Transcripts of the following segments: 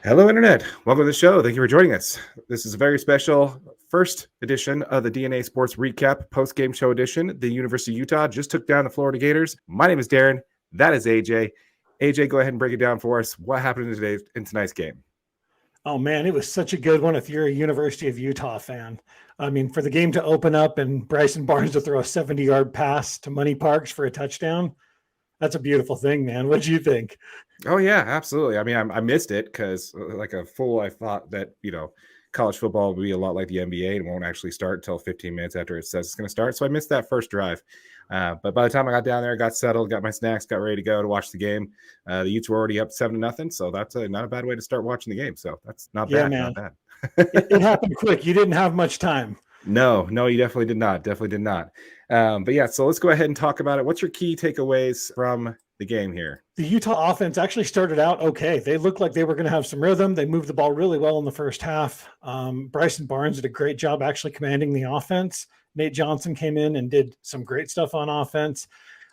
Hello, Internet. Welcome to the show. Thank you for joining us. This is a very special first edition of the DNA Sports Recap Postgame Show edition. The University of Utah just took down the Florida Gators. My name is Darren. That is AJ. AJ, go ahead and break it down for us. What happened in tonight's game? Oh, man, it was such a good one if you're a University of Utah fan. I mean, for the game to open up and Bryson Barnes to throw a 70-yard pass to Money Parks for a touchdown, that's a beautiful thing, man. What do you think? Oh, yeah, absolutely. I mean, I missed it because, like a fool, I thought that, college football would be a lot like the NBA and won't actually start until 15 minutes after it says it's going to start. So I missed that first drive. But by the time I got down there, got settled, got my snacks, got ready to go to watch the game. The Utes were already up 7-0. So that's not a bad way to start watching the game. So that's not bad. Man. Not bad. It happened quick. You didn't have much time. No, you definitely did not. Definitely did not. But yeah, so let's go ahead and talk about it. What's your key takeaways from the game here? The Utah offense actually started out okay. They looked like they were going to have some rhythm. They moved the ball really well in the first half. Bryson Barnes did a great job actually commanding the offense. Nate Johnson came in and did some great stuff on offense.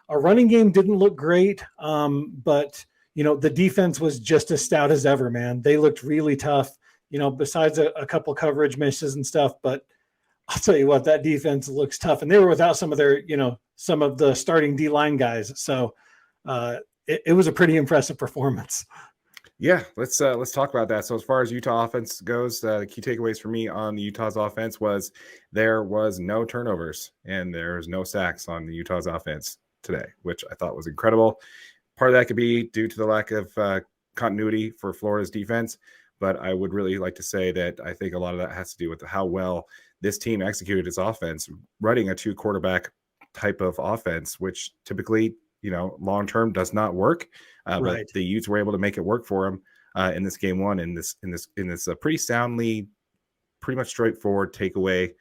Our running game didn't look great, but the defense was just as stout as ever, man. They looked really tough, besides a couple coverage misses and stuff. But I'll tell you what, that defense looks tough. And they were without some of their, some of the starting D-line guys. So it was a pretty impressive performance. Yeah, let's talk about that. So as far as Utah offense goes, the key takeaways for me on the Utah's offense was there was no turnovers and there's no sacks on the Utah's offense today, which I thought was incredible. Part of that could be due to the lack of continuity for Florida's defense, but I would really like to say that I think a lot of that has to do with how well this team executed its offense, running a 2-quarterback type of offense, which typically, long-term does not work. Right. But the Utes were able to make it work for them in this game one, in this pretty soundly, pretty much straightforward takedown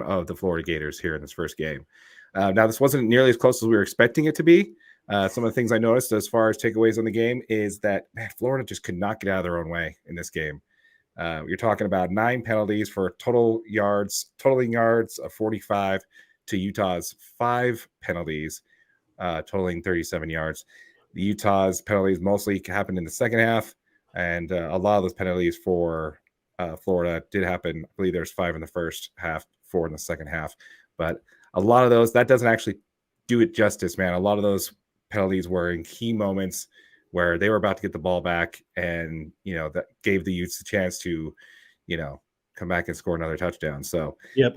of the Florida Gators here in this first game. Now, this wasn't nearly as close as we were expecting it to be. Some of the things I noticed as far as takeaways on the game is that, man, Florida just could not get out of their own way in this game. You're talking about 9 penalties for totaling yards of 45 to Utah's 5 penalties, totaling 37 yards. The Utah's penalties mostly happened in the second half, and a lot of those penalties for Florida did happen. I believe there's 5 in the first half, 4 in the second half. But a lot of those, that doesn't actually do it justice, man. A lot of those penalties were in key moments where they were about to get the ball back, and that gave the Utes the chance to, come back and score another touchdown. So, yep.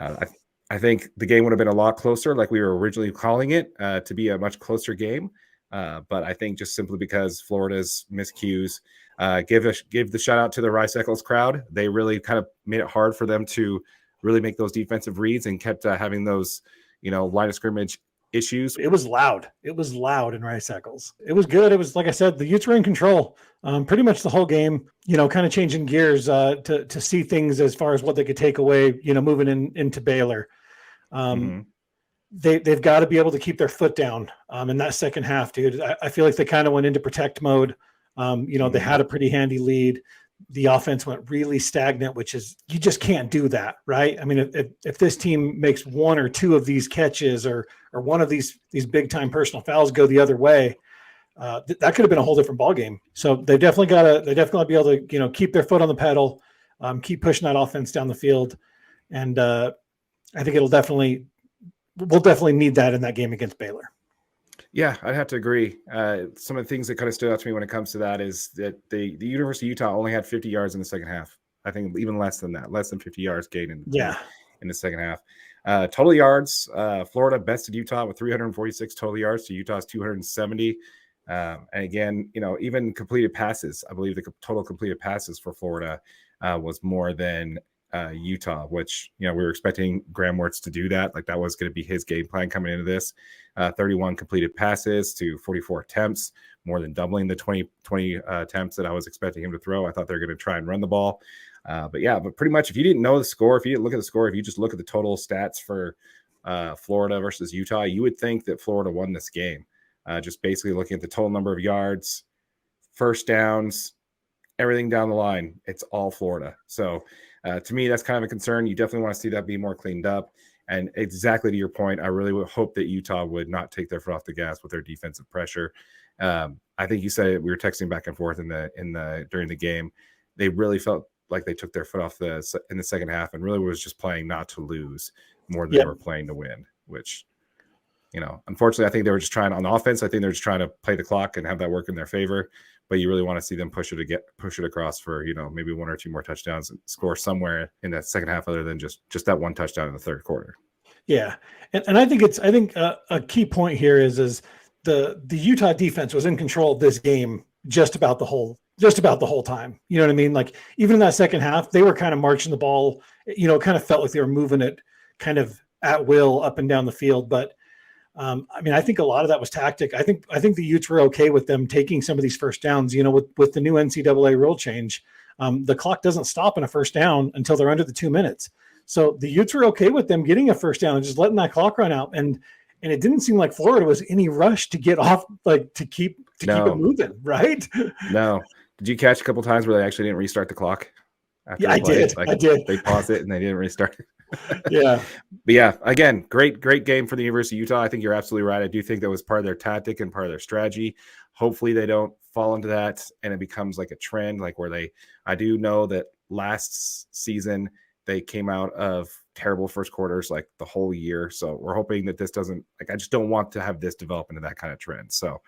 I think the game would have been a lot closer, like we were originally calling it, to be a much closer game. But I think just simply because Florida's miscues, give the shout out to the Rice Eccles crowd. They really kind of made it hard for them to really make those defensive reads and kept having those, line of scrimmage issues. It was loud. It was loud in Rice Eccles. It was good. It was, like I said, the Utes were in control pretty much the whole game, kind of changing gears to see things as far as what they could take away, moving into Baylor. They've got to be able to keep their foot down in that second half, dude. I feel like they kind of went into protect mode. They had a pretty handy lead. The offense went really stagnant, which is, you just can't do that, right? I mean, if this team makes 1 or 2 of these catches or one of these big time personal fouls go the other way, that could have been a whole different ballgame. So they definitely got to be able to, keep their foot on the pedal, keep pushing that offense down the field. And I think we'll definitely need that in that game against Baylor. Yeah, I'd have to agree. Some of the things that kind of stood out to me when it comes to that is that the University of Utah only had 50 yards in the second half. I think even less than that, less than 50 yards gained in the second half. Total yards, Florida bested Utah with 346 total yards to Utah's 270. And again, even completed passes, I believe the total completed passes for Florida was more than Utah, which, we were expecting Graham Wirtz to do that. Like that was going to be his game plan coming into this. 31 completed passes to 44 attempts, more than doubling the 20 attempts that I was expecting him to throw. I thought they were going to try and run the ball. But pretty much if you didn't know the score, if you didn't look at the score, if you just look at the total stats for Florida versus Utah, you would think that Florida won this game. Just basically looking at the total number of yards, first downs, everything down the line, it's all Florida. So to me, that's kind of a concern. You definitely want to see that be more cleaned up. And exactly to your point, I really would hope that Utah would not take their foot off the gas with their defensive pressure. I think you said it, we were texting back and forth during the game. They really felt like they took their foot off in the second half and really was just playing not to lose more than they were playing to win, which, unfortunately, I think they were just trying on offense. I think they're just trying to play the clock and have that work in their favor. But you really want to see them push it across for, maybe 1 or 2 more touchdowns and score somewhere in that second half other than just that one touchdown in the third quarter. Yeah. And I think a key point here is the Utah defense was in control of this game just about the whole time. You know what I mean? Like even in that second half, they were kind of marching the ball, it kind of felt like they were moving it kind of at will up and down the field. But I think a lot of that was tactic. I think the Utes were okay with them taking some of these first downs, with the new NCAA rule change. The clock doesn't stop in a first down until they're under the 2 minutes. So the Utes were okay with them getting a first down and just letting that clock run out. And it didn't seem like Florida was any rush to get off, like to keep it moving, right? No. Did you catch a couple times where they actually didn't restart the clock? Yeah, I did. I did. They paused it and they didn't restart it. Yeah. But yeah, again, great game for the University of Utah. I think you're absolutely right. I do think that was part of their tactic and part of their strategy. Hopefully they don't fall into that and it becomes like a trend, like where I do know that last season they came out of terrible first quarters like the whole year. So we're hoping that this doesn't, I just don't want to have this develop into that kind of trend. So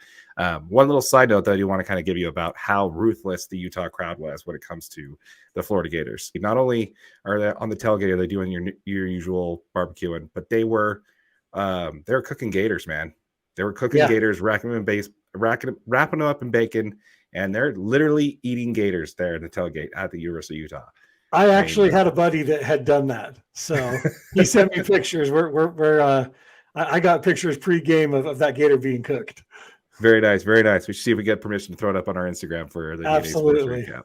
one little side note that I do want to kind of give you about how ruthless the Utah crowd was when it comes to the Florida Gators. Not only are they on the tailgate, are they doing your usual barbecuing, but they were cooking gators, man. They were cooking gators, wrapping them up in bacon, and they're literally eating gators there in the tailgate at the University of Utah. I actually had a buddy that had done that. So he sent me pictures. I got pictures pre-game of that gator being cooked. Very nice. Very nice. We should see if we get permission to throw it up on our Instagram for the absolutely recap.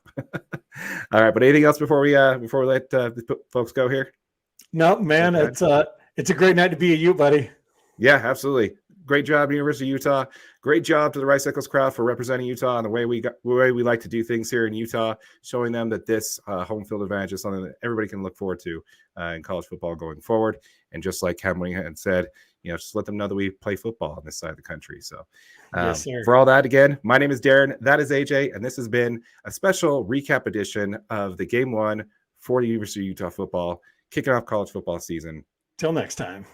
All right. But anything else before we let the folks go here? No, man. It's a great night to be a Ute, buddy. Yeah, absolutely. Great job, University of Utah. Great job to the Rice Eccles crowd for representing Utah and the way we like to do things here in Utah, showing them that this home field advantage is something that everybody can look forward to in college football going forward. And just like Hemling had said, just let them know that we play football on this side of the country. So yes, sir. For all that, again, my name is Darren. That is AJ. And this has been a special recap edition of the Game 1 for the University of Utah football, kicking off college football season. Till next time.